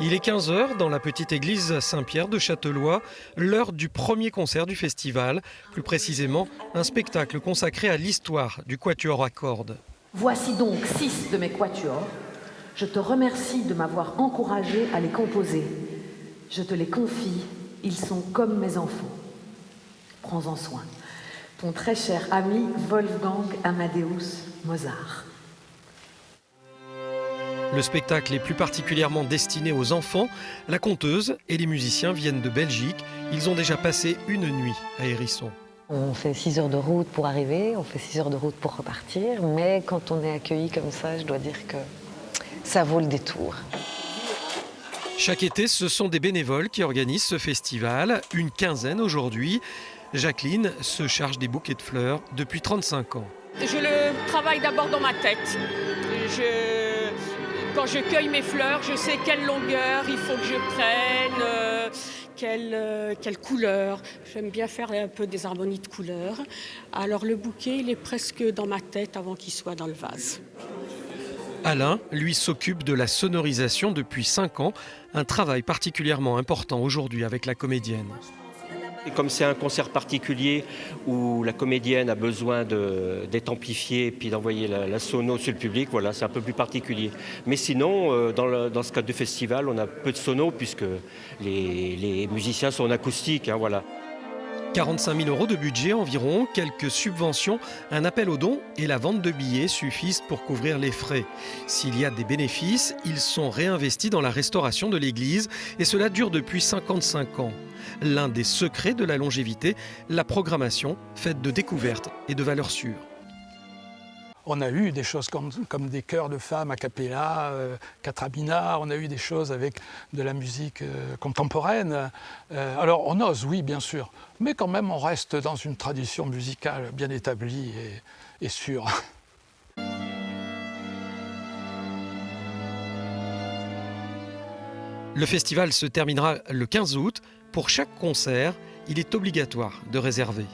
Il est 15 heures dans la petite église Saint-Pierre de Châtelois, l'heure du premier concert du festival, plus précisément un spectacle consacré à l'histoire du quatuor à cordes. Voici donc 6 de mes quatuors. Je te remercie de m'avoir encouragé à les composer. Je te les confie, ils sont comme mes enfants. Prends-en soin. Ton très cher ami Wolfgang Amadeus Mozart. Le spectacle est plus particulièrement destiné aux enfants. La conteuse et les musiciens viennent de Belgique. Ils ont déjà passé une nuit à Hérisson. On fait 6 heures de route pour arriver, on fait 6 heures de route pour repartir. Mais quand on est accueilli comme ça, je dois dire que ça vaut le détour. Chaque été, ce sont des bénévoles qui organisent ce festival. Une quinzaine aujourd'hui. Jacqueline se charge des bouquets de fleurs depuis 35 ans. Je le travaille d'abord dans ma tête. Quand je cueille mes fleurs, je sais quelle longueur il faut que je prenne, quelle couleur. J'aime bien faire un peu des harmonies de couleurs. Alors le bouquet, il est presque dans ma tête avant qu'il soit dans le vase. Alain, lui, s'occupe de la sonorisation depuis 5 ans. Un travail particulièrement important aujourd'hui avec la comédienne. Et comme c'est un concert particulier où la comédienne a besoin d'être amplifiée et puis d'envoyer la sono sur le public, voilà, c'est un peu plus particulier. Mais sinon, dans ce cadre du festival, on a peu de sono puisque les musiciens sont en acoustique. Voilà. 45 000 € de budget environ, quelques subventions, un appel aux dons et la vente de billets suffisent pour couvrir les frais. S'il y a des bénéfices, ils sont réinvestis dans la restauration de l'église et cela dure depuis 55 ans. L'un des secrets de la longévité, la programmation faite de découvertes et de valeurs sûres. On a eu des choses comme des chœurs de femmes a cappella, Katrabina, on a eu des choses avec de la musique contemporaine. Alors on ose, oui, bien sûr, mais quand même on reste dans une tradition musicale bien établie et sûre. Le festival se terminera le 15 août. Pour chaque concert, il est obligatoire de réserver.